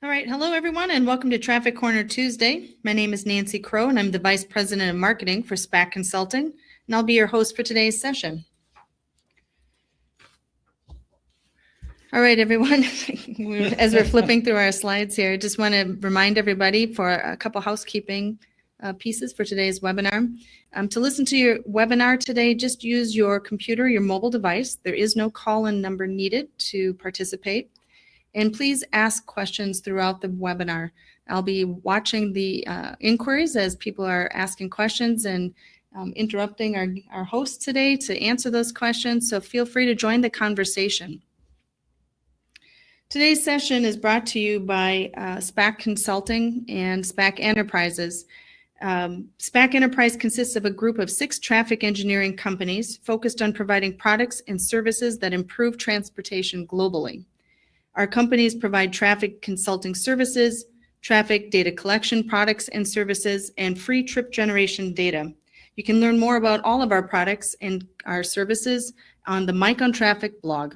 All right. Hello, everyone, and welcome to Traffic Corner Tuesday. My name is Nancy Crow, and I'm the Vice President of Marketing for SPAC Consulting, and I'll be your host for today's session. All right, everyone. As we're flipping through our slides here, I just want to remind everybody for a couple housekeeping pieces for today's webinar. To listen to your webinar today, just use your computer, your mobile device. There is no call-in number needed to participate. And please ask questions throughout the webinar. I'll be watching the inquiries as people are asking questions and interrupting our host today to answer those questions. So feel free to join the conversation. Today's session is brought to you by SPAC Consulting and SPAC Enterprises. SPAC Enterprise consists of a group of 6 traffic engineering companies focused on providing products and services that improve transportation globally. Our companies provide traffic consulting services, traffic data collection products and services, and free trip generation data. You can learn more about all of our products and our services on the Mike on Traffic blog.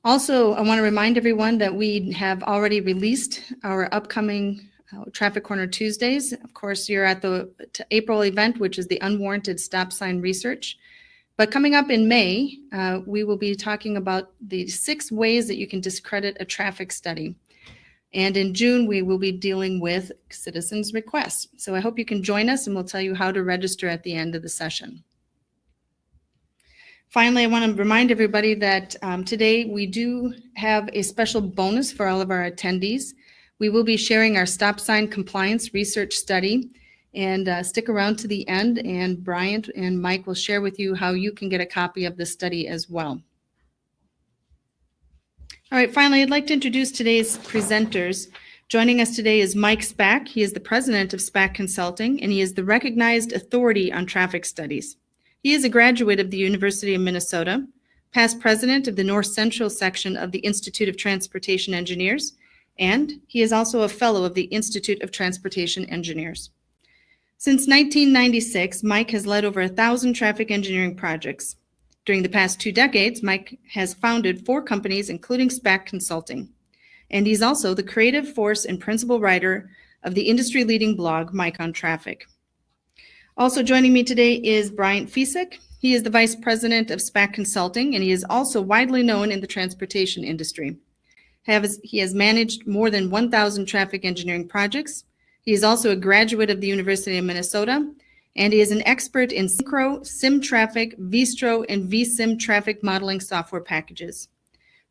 Also, I want to remind everyone that we have already released our upcoming Traffic Corner Tuesdays. Of course, you're at the April event, which is the Unwarranted Stop Sign Research. But coming up in May, we will be talking about the 6 ways that you can discredit a traffic study. And in June, we will be dealing with citizens' requests. So I hope you can join us, and we'll tell you how to register at the end of the session. Finally, I want to remind everybody that today we do have a special bonus for all of our attendees. We will be sharing our stop sign compliance research study. And stick around to the end, and Bryant and Mike will share with you how you can get a copy of the study as well. All right, finally, I'd like to introduce today's presenters. Joining us today is Mike Spack. He is the president of SPAC Consulting, and he is the recognized authority on traffic studies. He is a graduate of the University of Minnesota, past president of the North Central section of the Institute of Transportation Engineers, and he is also a fellow of the Institute of Transportation Engineers. Since 1996, Mike has led over 1,000 traffic engineering projects. During the past 2 decades, Mike has founded 4 companies, including SPAC Consulting. And he's also the creative force and principal writer of the industry-leading blog, Mike on Traffic. Also joining me today is Bryant Fisek. He is the vice president of SPAC Consulting, and he is also widely known in the transportation industry. He has managed more than 1,000 traffic engineering projects. He is also a graduate of the University of Minnesota, and he is an expert in Synchro, SimTraffic, Vistro, and vSim traffic modeling software packages.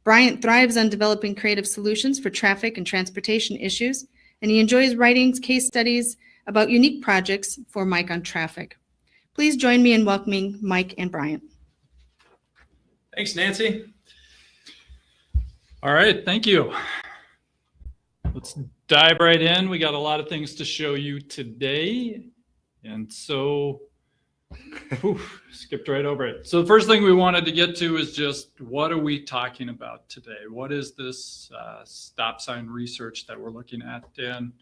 Bryant thrives on developing creative solutions for traffic and transportation issues, and he enjoys writing case studies about unique projects for Mike on Traffic. Please join me in welcoming Mike and Bryant. Thanks, Nancy. All right, thank you. Let's dive right in. We got a lot of things to show you today. And so, skipped right over it. So the first thing we wanted to get to is just what are we talking about today? What is this stop sign research that we're looking at? And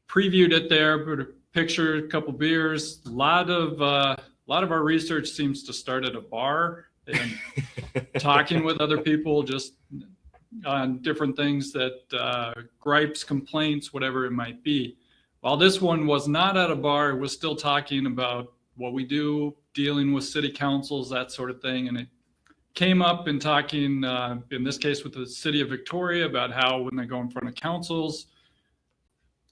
previewed it there, put a picture, a couple beers. A lot of our research seems to start at a bar and talking with other people just on different things that gripes, complaints, whatever it might be. While this one was not at a bar, it was still talking about what we do, dealing with city councils, that sort of thing. And it came up in talking, in this case with the city of Victoria, about how when they go in front of councils,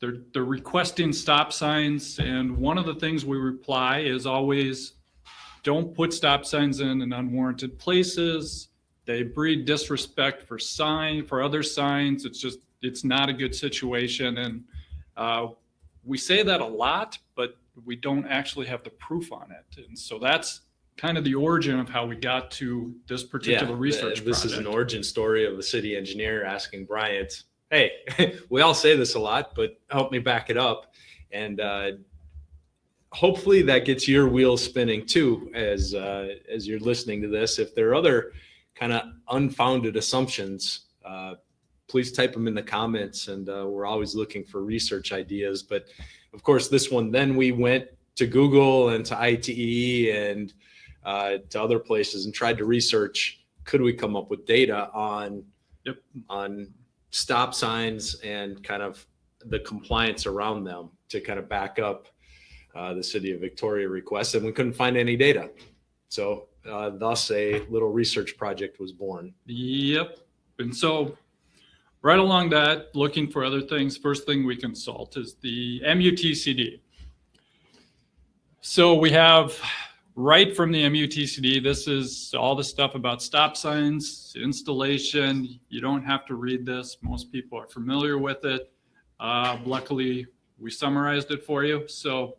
they're requesting stop signs. And one of the things we reply is always, don't put stop signs in unwarranted places. They breed disrespect for other signs. It's not a good situation. And we say that a lot, but we don't actually have the proof on it. And so that's kind of the origin of how we got to this particular research project. This is an origin story of a city engineer asking Bryant, hey, we all say this a lot, but help me back it up. And hopefully that gets your wheels spinning too, as you're listening to this. If there are other kind of unfounded assumptions, please type them in the comments, and we're always looking for research ideas. But of course, this one, then we went to Google and to ITE and to other places and tried to research, could we come up with data on on stop signs and kind of the compliance around them to kind of back up the City of Victoria request, and we couldn't find any data. So thus a little research project was born. Yep. And so right along that, looking for other things, first thing we consult is the MUTCD. So we have right from the MUTCD, this is all the stuff about stop signs, installation. You don't have to read this. Most people are familiar with it. Luckily, we summarized it for you. So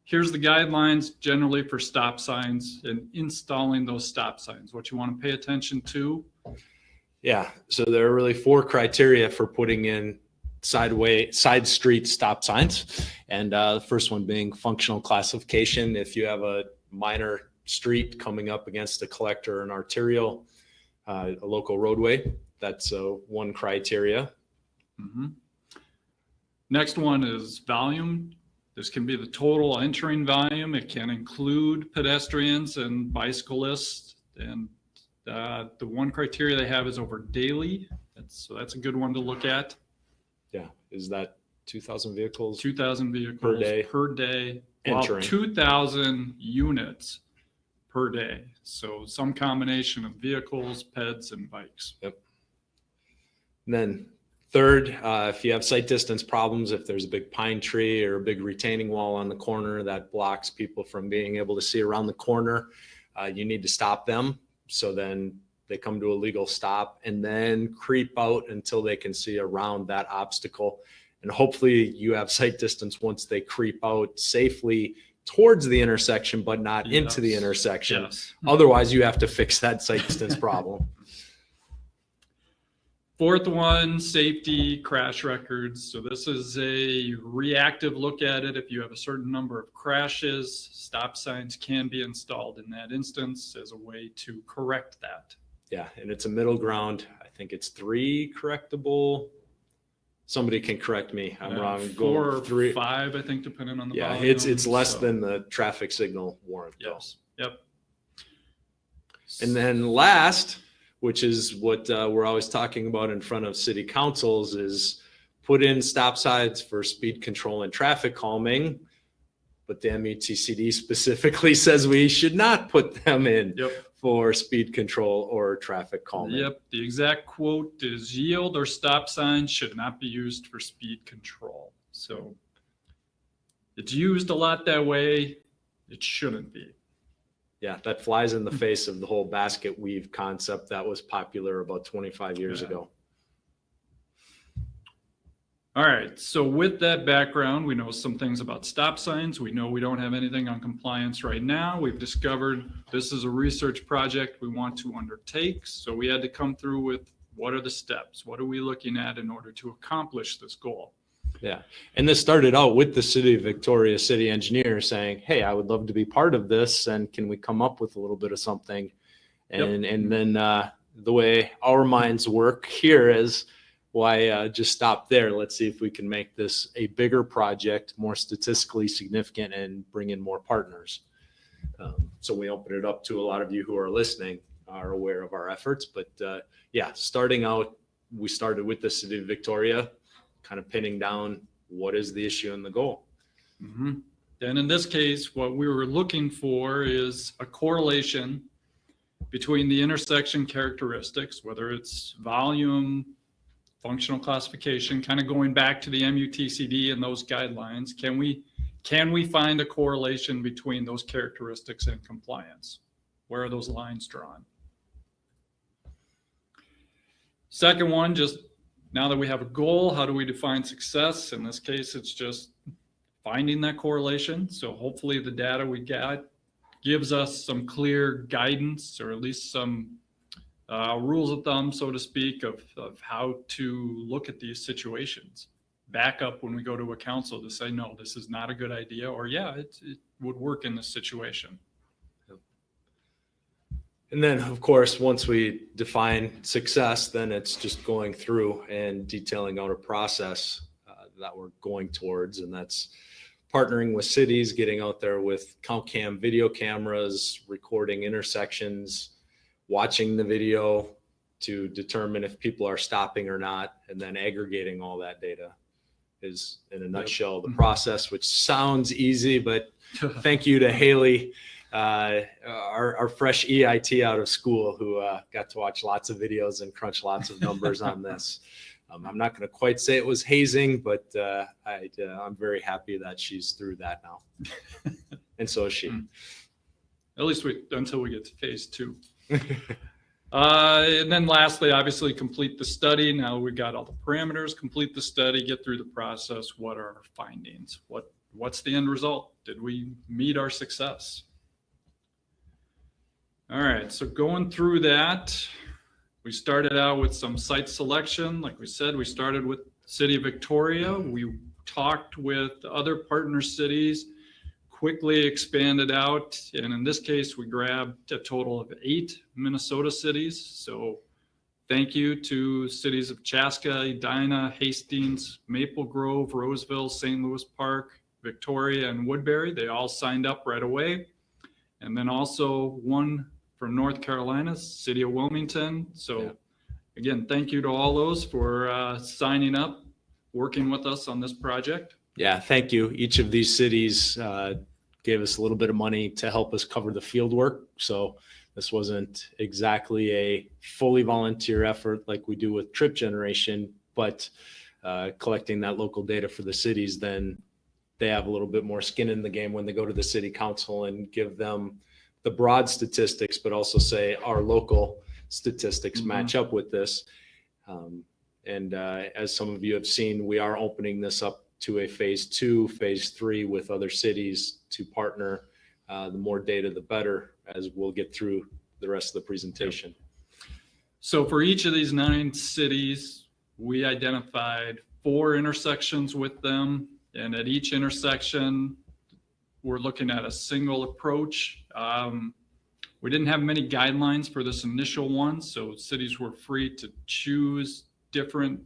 here's the guidelines generally for stop signs and installing those stop signs, what you want to pay attention to. Yeah, so there are really 4 criteria for putting in side street stop signs. And the first one being functional classification. If you have a minor street coming up against a collector or an arterial, a local roadway, that's one criteria. Mm-hmm. Next one is volume. This can be the total entering volume. It can include pedestrians and bicyclists. And the one criteria they have is over daily. So that's a good one to look at. Yeah. Is that 2,000 vehicles? 2,000 vehicles per day. Entering. Well, 2,000 units per day. So some combination of vehicles, peds, and bikes. Yep. And then third, if you have sight distance problems, if there's a big pine tree or a big retaining wall on the corner that blocks people from being able to see around the corner, you need to stop them. So then they come to a legal stop and then creep out until they can see around that obstacle. And hopefully you have sight distance once they creep out safely towards the intersection, but not into the intersection. Yes. Otherwise, you have to fix that sight distance problem. Fourth one, safety crash records. So this is a reactive look at it. If you have a certain number of crashes, stop signs can be installed in that instance as a way to correct that. Yeah, and it's a middle ground. I think it's 3 correctable. Somebody can correct me. I'm wrong. 4 or 3, 5, I think, depending on the yeah, volume. it's less than the traffic signal warrant. Yes. Yep. And then last, which is what we're always talking about in front of city councils, is put in stop signs for speed control and traffic calming. But the MUTCD specifically says we should not put them in for speed control or traffic calming. Yep. The exact quote is yield or stop signs should not be used for speed control. So it's used a lot that way. It shouldn't be. Yeah, that flies in the face of the whole basket weave concept that was popular about 25 years ago. All right, so with that background, we know some things about stop signs. We know we don't have anything on compliance right now. We've discovered this is a research project we want to undertake. So we had to come through with what are the steps? What are we looking at in order to accomplish this goal? Yeah, and this started out with the City of Victoria city engineer saying, hey, I would love to be part of this, and can we come up with a little bit of something? And then the way our minds work here is, why just stop there? Let's see if we can make this a bigger project, more statistically significant, and bring in more partners. So we open it up to a lot of you who are listening are aware of our efforts. But yeah, starting out, we started with the City of Victoria, kind of pinning down what is the issue and the goal. Mm-hmm. And in this case, what we were looking for is a correlation between the intersection characteristics, whether it's volume, functional classification, kind of going back to the MUTCD and those guidelines. Can we find a correlation between those characteristics and compliance? Where are those lines drawn? Second one, just now that we have a goal, how do we define success? In this case, it's just finding that correlation. So hopefully the data we got gives us some clear guidance, or at least some rules of thumb, so to speak, of how to look at these situations. Back up when we go to a council to say, no, this is not a good idea, or yeah, it would work in this situation. And then, of course, once we define success, then it's just going through and detailing out a process that we're going towards. And that's partnering with cities, getting out there with count cam video cameras, recording intersections, watching the video, to determine if people are stopping or not, and then aggregating all that data is, in a nutshell, the process, which sounds easy, but thank you to Haley, our fresh EIT out of school, who got to watch lots of videos and crunch lots of numbers on this. I'm not going to quite say it was hazing, but I'm very happy that she's through that now. And so is she. At least until we get to phase 2. And then lastly, obviously complete the study. Now we've got all the parameters, complete the study, get through the process. What are our findings? What's the end result? Did we meet our success? All right, so going through that, we started out with some site selection. Like we said, we started with City of Victoria. We talked with other partner cities, quickly expanded out, and in this case we grabbed a total of 8 Minnesota cities. So thank you to cities of Chaska, Edina, Hastings, Maple Grove, Roseville, St. Louis Park, Victoria, and Woodbury. They all signed up right away. And then also one from North Carolina, City of Wilmington. So again, thank you to all those for signing up, working with us on this project. Yeah, thank you. Each of these cities gave us a little bit of money to help us cover the field work. So this wasn't exactly a fully volunteer effort like we do with trip generation, but collecting that local data for the cities, then they have a little bit more skin in the game when they go to the city council and give them the broad statistics, but also say our local statistics match up with this. And as some of you have seen, we are opening this up to a phase 2, phase 3 with other cities to partner. The more data, the better, as we'll get through the rest of the presentation. So for each of these 9 cities, we identified 4 intersections with them. And at each intersection, we're looking at a single approach. We didn't have many guidelines for this initial one, so cities were free to choose different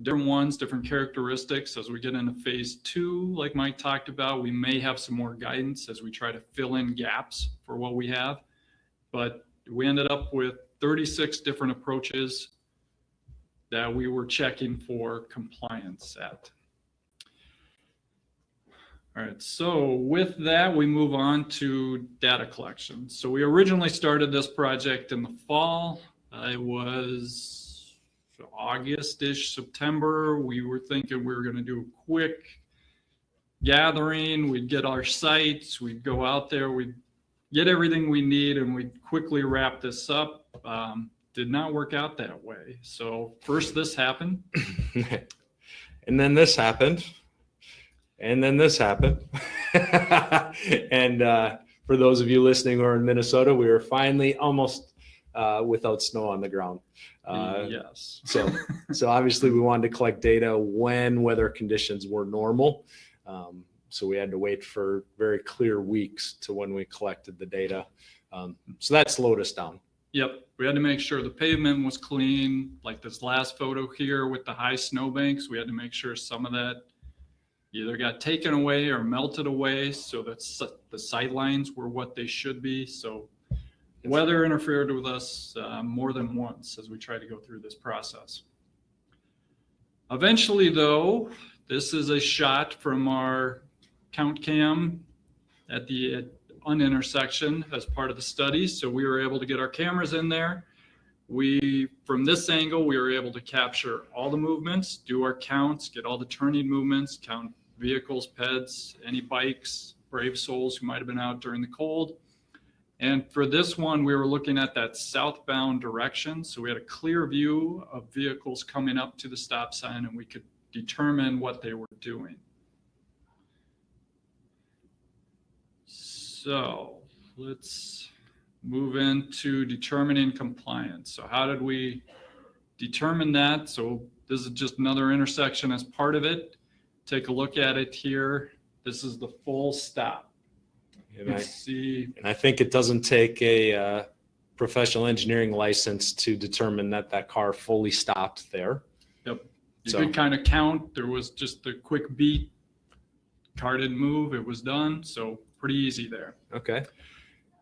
ones, different characteristics. As we get into phase 2, like Mike talked about, we may have some more guidance as we try to fill in gaps for what we have. But we ended up with 36 different approaches that we were checking for compliance at. All right, so with that, we move on to data collection. So we originally started this project in the fall. It was August-ish, September. We were thinking we were going to do a quick gathering. We'd get our sites, we'd go out there, we'd get everything we need, and we'd quickly wrap this up. Did not work out that way. So first this happened. And then this happened. And then this happened. And for those of you listening who are in Minnesota, we were finally almost without snow on the ground. Yes. So obviously we wanted to collect data when weather conditions were normal. So we had to wait for very clear weeks to when we collected the data. So that slowed us down. Yep. We had to make sure the pavement was clean. Like this last photo here with the high snowbanks, we had to make sure some of that either got taken away or melted away so that the sight lines were what they should be. So weather interfered with us more than once as we tried to go through this process. Eventually, though, this is a shot from our count cam at the unintersection as part of the study. So we were able to get our cameras in there. From this angle, we were able to capture all the movements, do our counts, get all the turning movements, count vehicles, peds, any bikes, brave souls who might have been out during the cold. And for this one, we were looking at that southbound direction. So we had a clear view of vehicles coming up to the stop sign, and we could determine what they were doing. So let's move into determining compliance. So how did we determine that? So this is just another intersection as part of it. Take a look at it here. This is the full stop. And I think it doesn't take a professional engineering license to determine that that car fully stopped there. Yep. You could kind of count. There was just a quick beat. Car didn't move. It was done. So pretty easy there. Okay.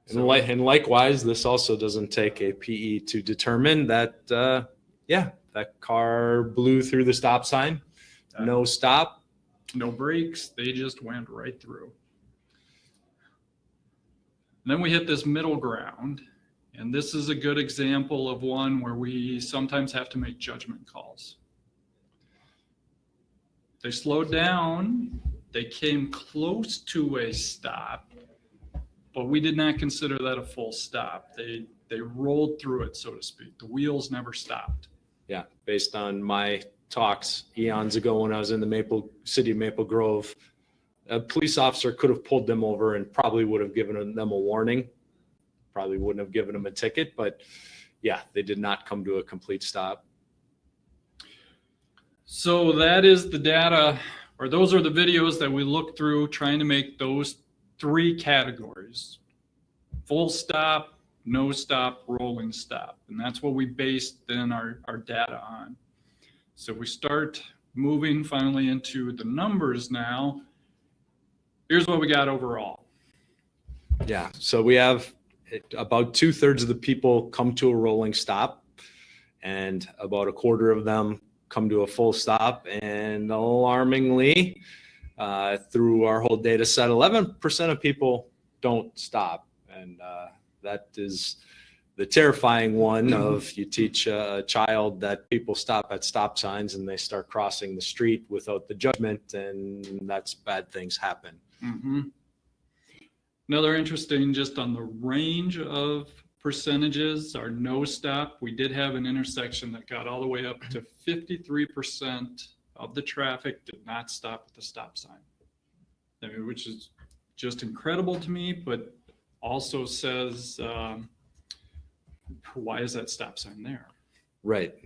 And likewise, this also doesn't take a PE to determine that, that car blew through the stop sign, no stop. No brakes, they just went right through. And then we hit this middle ground, and this is a good example of one where we sometimes have to make judgment calls. They slowed down, they came close to a stop, but we did not consider that a full stop. They rolled through it, so to speak. The wheels never stopped. Yeah, based on my talks eons ago when I was in the city of Maple Grove, a police officer could have pulled them over and probably would have given them a warning. Probably wouldn't have given them a ticket, but yeah, they did not come to a complete stop. So that is the data, or those are the videos that we looked through trying to make those 3 categories: full stop, no stop, rolling stop. And that's what we based then our data on. So we start moving finally into the numbers now. Here's what we got overall. Yeah, so we have about 2/3 of the people come to a rolling stop, and about a quarter of them come to a full stop. And alarmingly, through our whole data set, 11% of people don't stop. And that is the terrifying one of you teach a child that people stop at stop signs and they start crossing the street without the judgment, and that's bad things happen. Mm-hmm. Another interesting, just on the range of percentages, our no stop, we did have an intersection that got all the way up to 53% of the traffic did not stop at the stop sign, which is just incredible to me, but also says, why is that stop sign there? Right.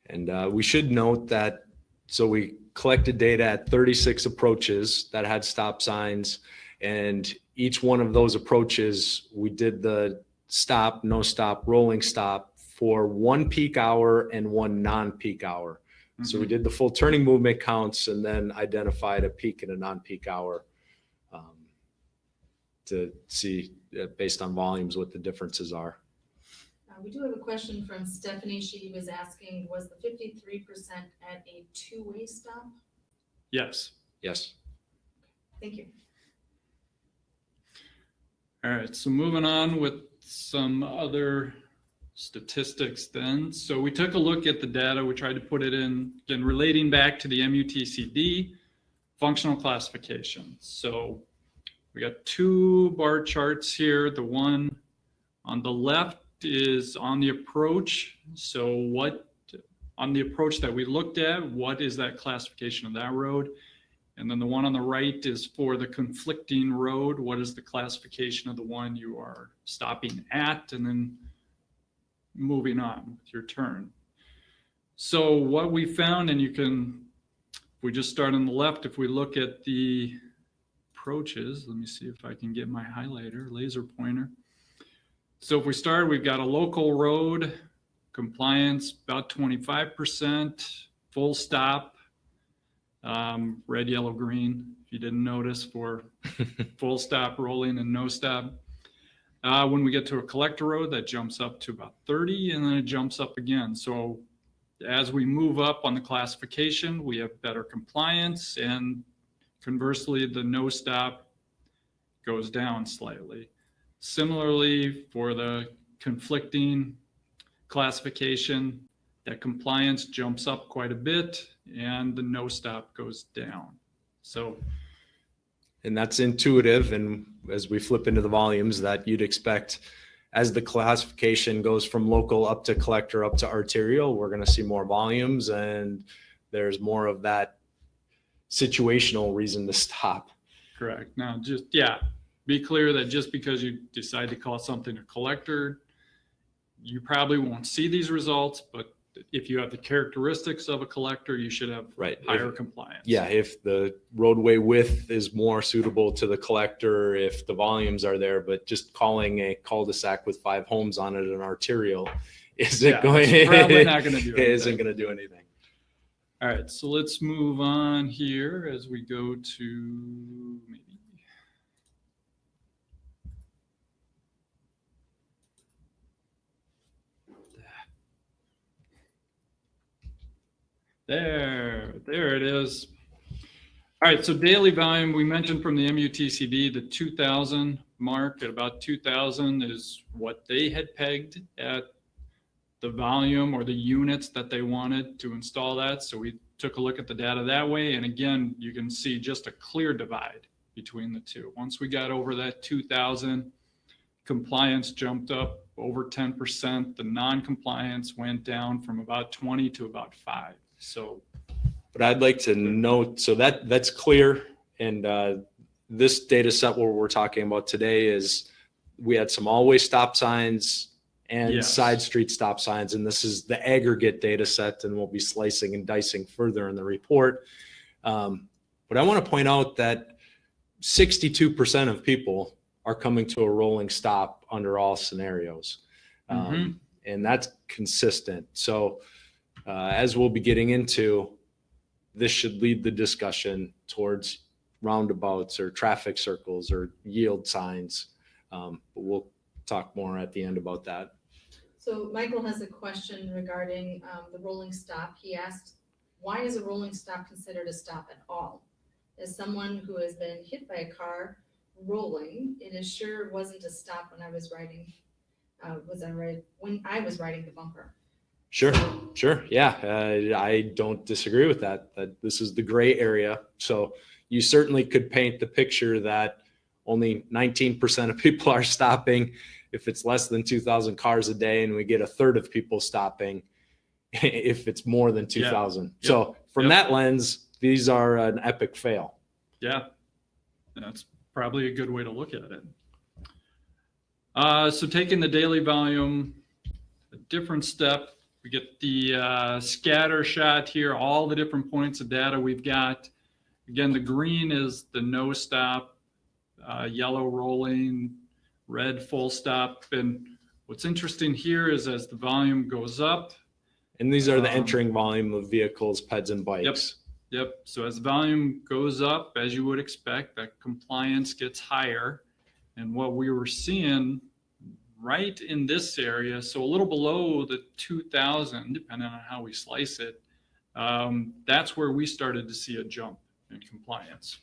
And we should note that, so we collected data at 36 approaches that had stop signs, and each one of those approaches, we did the stop, no stop, rolling stop for 1 peak hour and 1 non-peak hour. Mm-hmm. So we did the full turning movement counts and then identified a peak and a non-peak hour to see, based on volumes, what the differences are. We do have a question from Stephanie. She was asking, was the 53% at a 2-way stop? Yes. Yes. Thank you. All right, so moving on with some other statistics then. So we took a look at the data. We tried to put it in, again, relating back to the MUTCD functional classification. So we got 2 bar charts here. The one on the left is on the approach. So what, on the approach that we looked at, what is that classification of that road? And then the one on the right is for the conflicting road. What is the classification of the one you are stopping at and then moving on with your turn? So what we found, and you can, if we just start on the left, if we look at the approaches, let me see if I can get my highlighter, laser pointer. So if we start, we've got a local road, compliance about 25%, full stop, red, yellow, green, if you didn't notice, for full stop, rolling, and no stop. When we get to a collector road, that jumps up to about 30, and then it jumps up again. So as we move up on the classification, we have better compliance, and conversely, the no stop goes down slightly. Similarly, for the conflicting classification, that compliance jumps up quite a bit and the no stop goes down. So, and that's intuitive. And as we flip into the volumes, that you'd expect, as the classification goes from local up to collector up to arterial, we're going to see more volumes, and there's more of that situational reason to stop. Correct. Now, just, yeah, be clear that just because you decide to call something a collector, you probably won't see these results, but if you have the characteristics of a collector, you should have higher compliance. Yeah, if the roadway width is more suitable to the collector, if the volumes are there, but just calling a cul-de-sac with 5 homes on it an arterial isn't probably not going to do anything. Isn't going to do anything. All right, so let's move on here as we go to maybe. There it is. All right, so daily volume, we mentioned from the MUTCD, the 2,000 mark at about 2,000 is what they had pegged at the volume or the units that they wanted to install that. So we took a look at the data that way. And again, you can see just a clear divide between the two. Once we got over that 2,000, compliance jumped up over 10%. The non-compliance went down from about 20 to about 5. So, but I'd like to note, so that's clear. And this data set what we're talking about today is we had some always stop signs and yes, side street stop signs. And this is the aggregate data set, and we'll be slicing and dicing further in the report. But I want to point out that 62% of people are coming to a rolling stop under all scenarios. And that's consistent. So as we'll be getting into, this should lead the discussion towards roundabouts or traffic circles or yield signs. But we'll talk more at the end about that. So Michael has a question regarding the rolling stop. He asked, why is a rolling stop considered a stop at all? As someone who has been hit by a car rolling, it sure wasn't a stop when I was riding. When I was riding the bumper? Sure. Yeah, I don't disagree with that. That this is the gray area. So you certainly could paint the picture that only 19% of people are stopping if it's less than 2,000 cars a day, and we get a third of people stopping if it's more than 2,000. Yeah. So from that lens, these are an epic fail. Yeah, that's probably a good way to look at it. So taking the daily volume, a different step, we get the scatter shot here, all the different points of data we've got. Again, the green is the no stop, yellow rolling, red full stop. And what's interesting here is as the volume goes up. And these are the entering volume of vehicles, peds, and bikes. Yep. So as volume goes up, as you would expect, that compliance gets higher. And what we were seeing right in this area, so a little below the 2,000, depending on how we slice it, that's where we started to see a jump in compliance.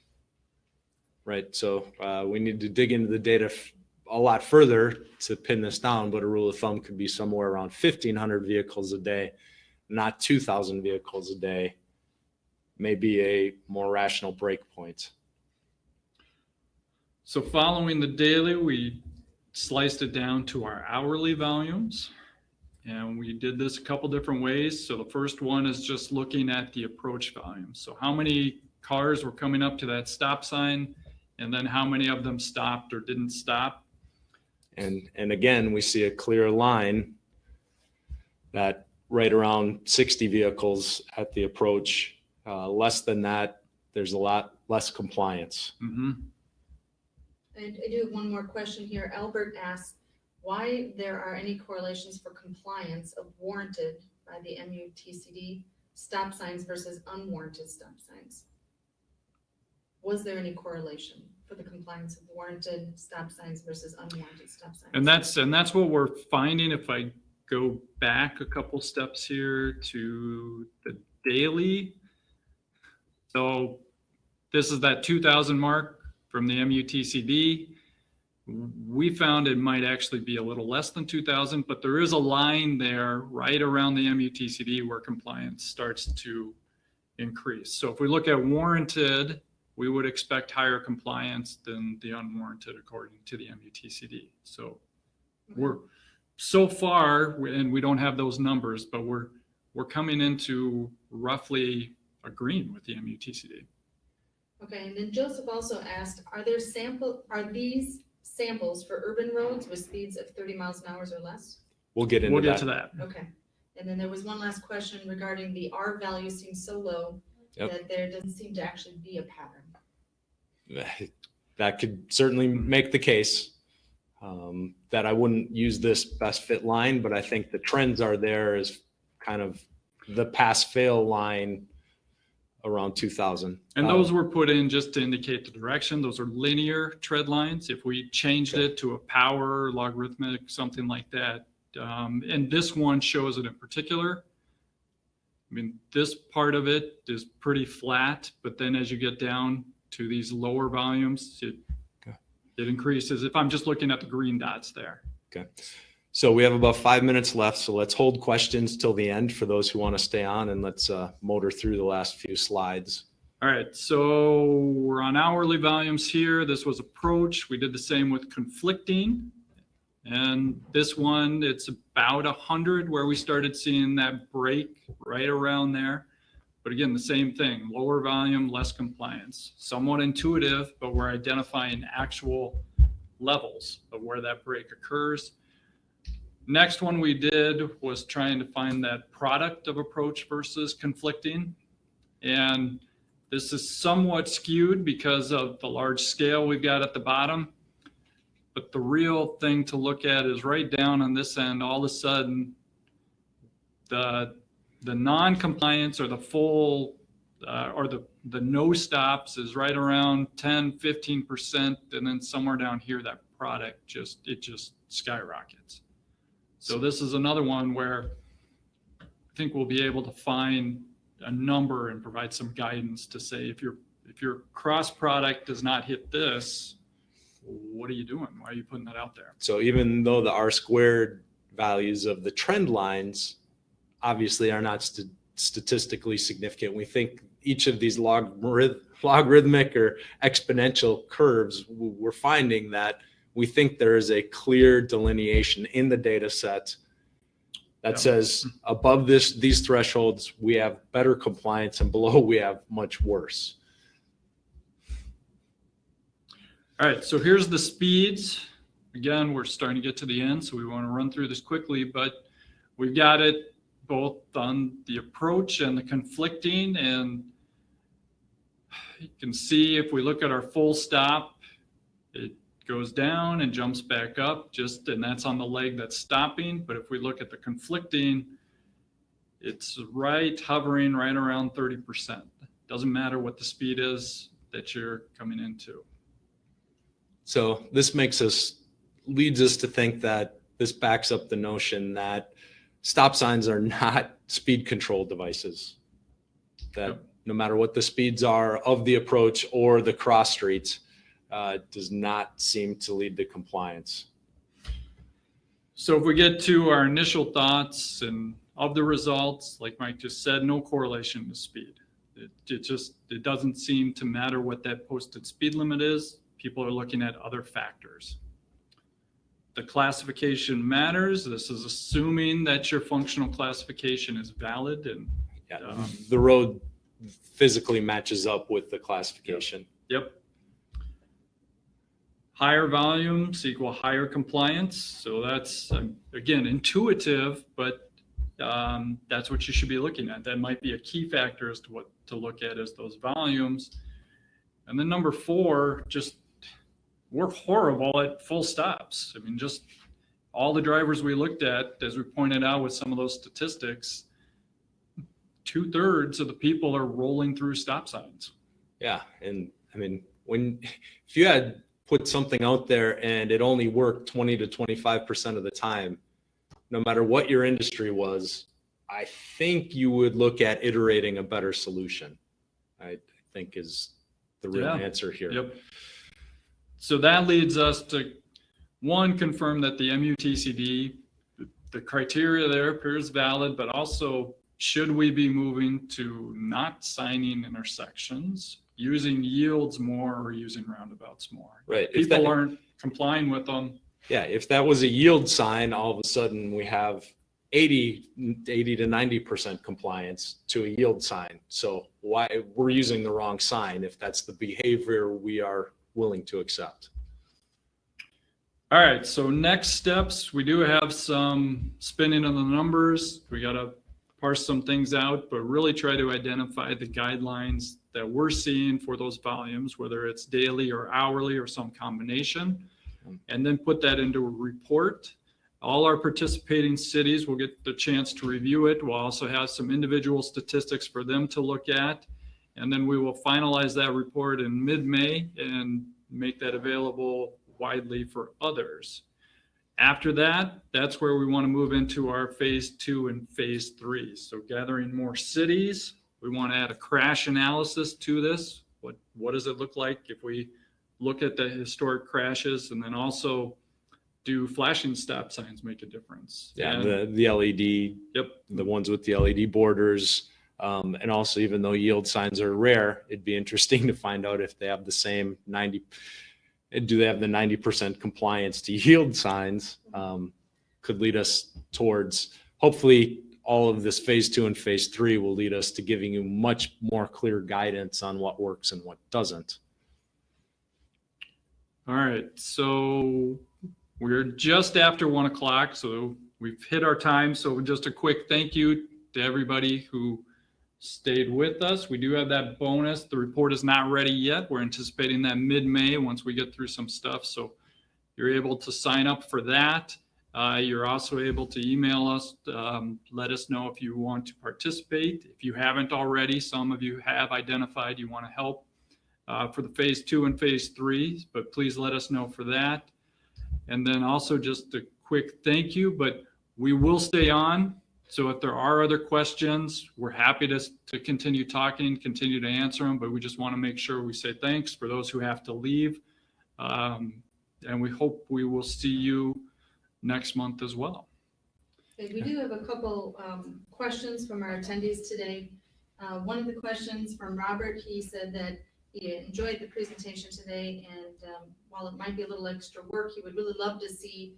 Right. So we need to dig into the data a lot further to pin this down, but a rule of thumb could be somewhere around 1,500 vehicles a day, not 2,000 vehicles a day, maybe a more rational break point. So following the daily, we sliced it down to our hourly volumes, and we did this a couple different ways. So the first one is just looking at the approach volume. So how many cars were coming up to that stop sign, and then how many of them stopped or didn't stop. And again, we see a clear line that right around 60 vehicles at the approach. Less than that, there's a lot less compliance. Mm-hmm. And I do have one more question here. Albert asks why there are any correlations for compliance of warranted by the MUTCD stop signs versus unwarranted stop signs. Was there any correlation for the compliance of warranted stop signs versus unwarranted stop signs? And that's what we're finding. If I go back a couple steps here to the daily. So this is that 2,000 mark from the MUTCD. We found it might actually be a little less than 2,000, but there is a line there right around the MUTCD where compliance starts to increase. So if we look at warranted, we would expect higher compliance than the unwarranted according to the MUTCD. So we're so far, and we don't have those numbers, but we're coming into roughly agreeing with the MUTCD. Okay, and then Joseph also asked, are these samples for urban roads with speeds of 30 miles an hour or less? We'll get to that. Okay, and then there was one last question regarding the R value seems so low that there doesn't seem to actually be a pattern. That could certainly make the case that I wouldn't use this best fit line, but I think the trends are there as kind of the pass fail line around 2,000. And those were put in just to indicate the direction. Those are linear tread lines. If we changed it to a power, logarithmic, something like that, and this one shows it in particular, I mean, this part of it is pretty flat, but then as you get down to these lower volumes, it increases. If I'm just looking at the green dots there. Okay. So we have about 5 minutes left. So let's hold questions till the end for those who want to stay on, and let's motor through the last few slides. All right, so we're on hourly volumes here. This was approach. We did the same with conflicting. And this one, it's about 100 where we started seeing that break right around there. But again, the same thing, lower volume, less compliance. Somewhat intuitive, but we're identifying actual levels of where that break occurs. Next one we did was trying to find that product of approach versus conflicting. And this is somewhat skewed because of the large scale we've got at the bottom. But the real thing to look at is right down on this end, all of a sudden, the non-compliance or the full or the no stops is right around 10, 15%. And then somewhere down here, that product just skyrockets. So this is another one where I think we'll be able to find a number and provide some guidance to say, if your cross product does not hit this, what are you doing? Why are you putting that out there? So even though the R-squared values of the trend lines obviously are not statistically significant, we think each of these logarithmic or exponential curves, we're finding that we think there is a clear delineation in the data set that says above these thresholds, we have better compliance, and below we have much worse. All right, so here's the speeds. Again, we're starting to get to the end, so we want to run through this quickly, but we've got it both on the approach and the conflicting. And you can see if we look at our full stop, it goes down and jumps back up, and that's on the leg that's stopping. But if we look at the conflicting, it's hovering right around 30%. Doesn't matter what the speed is that you're coming into. So this leads us to think that this backs up the notion that stop signs are not speed control devices. That no matter what the speeds are of the approach or the cross streets, does not seem to lead to compliance. So if we get to our initial thoughts and of the results, like Mike just said, no correlation to speed. It doesn't seem to matter what that posted speed limit is. People are looking at other factors. The classification matters. This is assuming that your functional classification is valid, and the road physically matches up with the classification. Yep. Higher volumes equal higher compliance. So that's, again, intuitive, but that's what you should be looking at. That might be a key factor as to what to look at as those volumes. And then number 4, we're horrible at full stops. I mean, just all the drivers we looked at, as we pointed out with some of those statistics, 2/3 of the people are rolling through stop signs. Yeah. And I mean, if you had put something out there and it only worked 20 to 25% of the time, no matter what your industry was, I think you would look at iterating a better solution, I think is the real answer here. Yep. So that leads us to, one, confirm that the MUTCD, the criteria there appears valid, but also should we be moving to not signing intersections, using yields more or using roundabouts more? Right. People aren't complying with them. Yeah. If that was a yield sign, all of a sudden we have 80 to 90% compliance to a yield sign. So why we're using the wrong sign if that's the behavior we are willing to accept. All right, so next steps, we do have some spinning of the numbers. We got to parse some things out, but really try to identify the guidelines that we're seeing for those volumes, whether it's daily or hourly or some combination, and then put that into a report. All our participating cities will get the chance to review it. We'll also have some individual statistics for them to look at. And then we will finalize that report in mid-May and make that available widely for others. After that, that's where we want to move into our phase 2 and phase 3. So gathering more cities, we want to add a crash analysis to this. What does it look like if we look at the historic crashes, and then also do flashing stop signs make a difference? Yeah, And the LED, yep, the ones with the LED borders. And also, even though yield signs are rare, it'd be interesting to find out if they have the same 90, do they have the 90% compliance to yield signs? Could lead us towards, hopefully, all of this phase 2 and phase 3 will lead us to giving you much more clear guidance on what works and what doesn't. all right, so we're just after 1 o'clock, so we've hit our time. So just a quick thank you to everybody who stayed with us. We do have that bonus. The report is not ready yet. We're anticipating that mid-May once we get through some stuff. So you're able to sign up for that. You're also able to email us, let us know if you want to participate. If you haven't already, some of you have identified you want to help for the phase 2 and phase 3, but please let us know for that. And then also just a quick thank you, but we will stay on. So if there are other questions, we're happy to continue talking, continue to answer them, but we just want to make sure we say thanks for those who have to leave. And we hope we will see you next month as well. Okay, we do have a couple questions from our attendees today. One of the questions from Robert, he said that he enjoyed the presentation today, and while it might be a little extra work, he would really love to see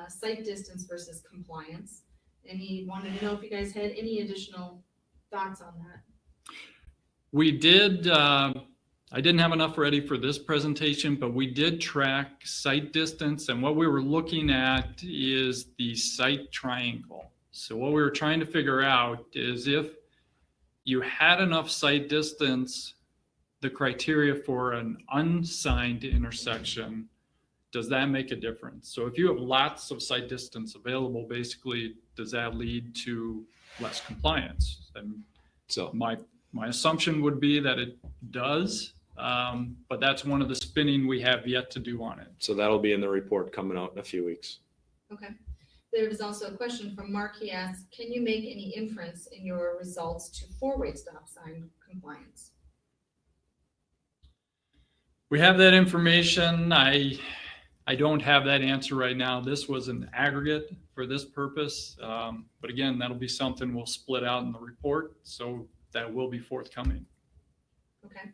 site distance versus compliance. And he wanted to know if you guys had any additional thoughts on that. We did, I didn't have enough ready for this presentation, but we did track site distance, and what we were looking at is the site triangle. So what we were trying to figure out is if you had enough site distance, the criteria for an unsigned intersection, does that make a difference? So if you have lots of site distance available, basically, does that lead to less compliance? And so my assumption would be that it does, but that's one of the spinning we have yet to do on it. So that'll be in the report coming out in a few weeks. Okay. There was also a question from Mark. He asked, can you make any inference in your results to four-way stop sign compliance? We have that information. I don't have that answer right now. This was an aggregate for this purpose. But again, that'll be something we'll split out in the report. So that will be forthcoming. Okay.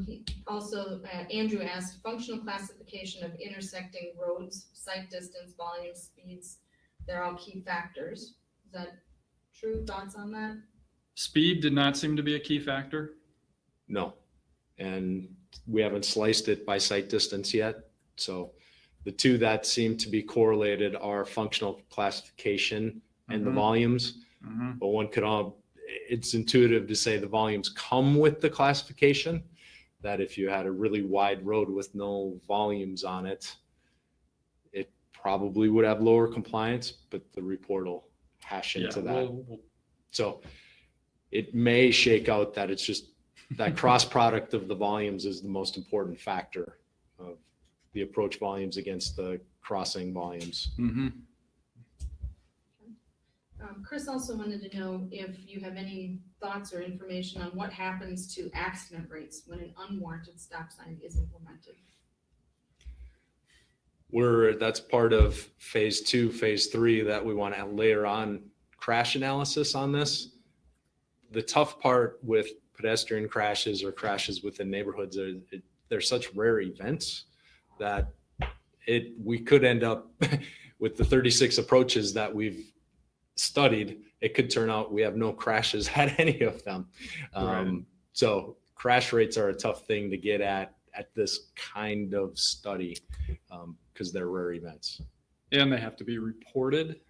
He also, Andrew asked, functional classification of intersecting roads, site distance, volume, speeds, they're all key factors. Is that true? Thoughts on that? Speed did not seem to be a key factor. No. And we haven't sliced it by site distance yet. So the two that seem to be correlated are functional classification and the volumes. But one could it's intuitive to say the volumes come with the classification, that if you had a really wide road with no volumes on it, it probably would have lower compliance, but the report will hash into that. So it may shake out that it's just that cross product of the volumes is the most important factor of the approach volumes against the crossing volumes. Chris also wanted to know if you have any thoughts or information on what happens to accident rates when an unwarranted stop sign is implemented. That's part of phase 2, phase 3 that we want to layer on crash analysis on this. The tough part with pedestrian crashes or crashes within neighborhoods are they're such rare events that we could end up with the 36 approaches that we've studied. It could turn out we have no crashes at any of them. Right. So crash rates are a tough thing to get at this kind of study because they're rare events. And they have to be reported.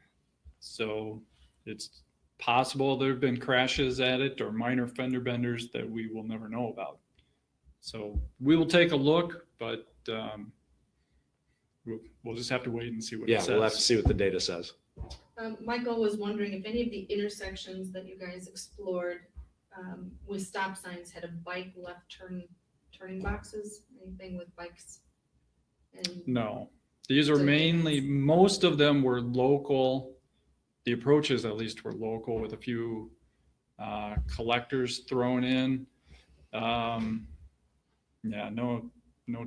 So it's possible there have been crashes at it or minor fender benders that we will never know about. So we will take a look, but we'll just have to wait and see what it says. Yeah, we'll have to see what the data says. Michael was wondering if any of the intersections that you guys explored with stop signs had a bike left turning boxes, anything with bikes? And No. These are So mainly, it's- most of them were local. The approaches at least were local with a few collectors thrown in. Yeah, no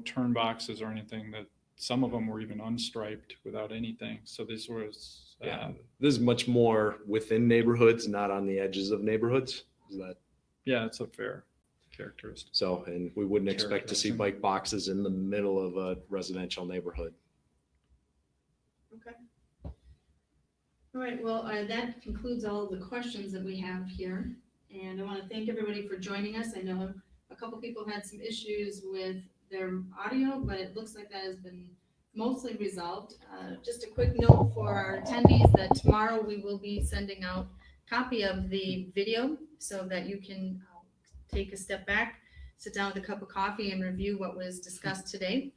turn boxes or anything. That some of them were even unstriped without anything. So this was Yeah, this is much more within neighborhoods, not on the edges of neighborhoods. Is that yeah, it's a fair characteristic. so? And we wouldn't expect to see Characterizing. bike boxes in the middle of a residential neighborhood. Okay. All right, well, that concludes all of the questions that we have here. And I want to thank everybody for joining us. I know a couple people had some issues with their audio, but it looks like that has been mostly resolved. Just a quick note for our attendees that tomorrow we will be sending out a copy of the video so that you can take a step back, sit down with a cup of coffee and review what was discussed today.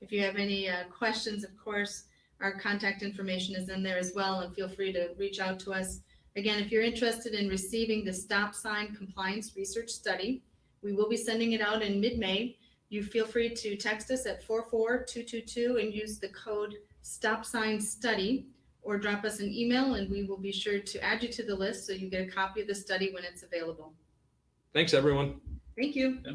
If you have any questions, of course, our contact information is in there as well, and feel free to reach out to us. Again, if you're interested in receiving the stop sign compliance research study, we will be sending it out in mid-May. You feel free to text us at 44222 and use the code stop sign study, or drop us an email and we will be sure to add you to the list so you get a copy of the study when it's available. Thanks, everyone. Thank you. Yeah.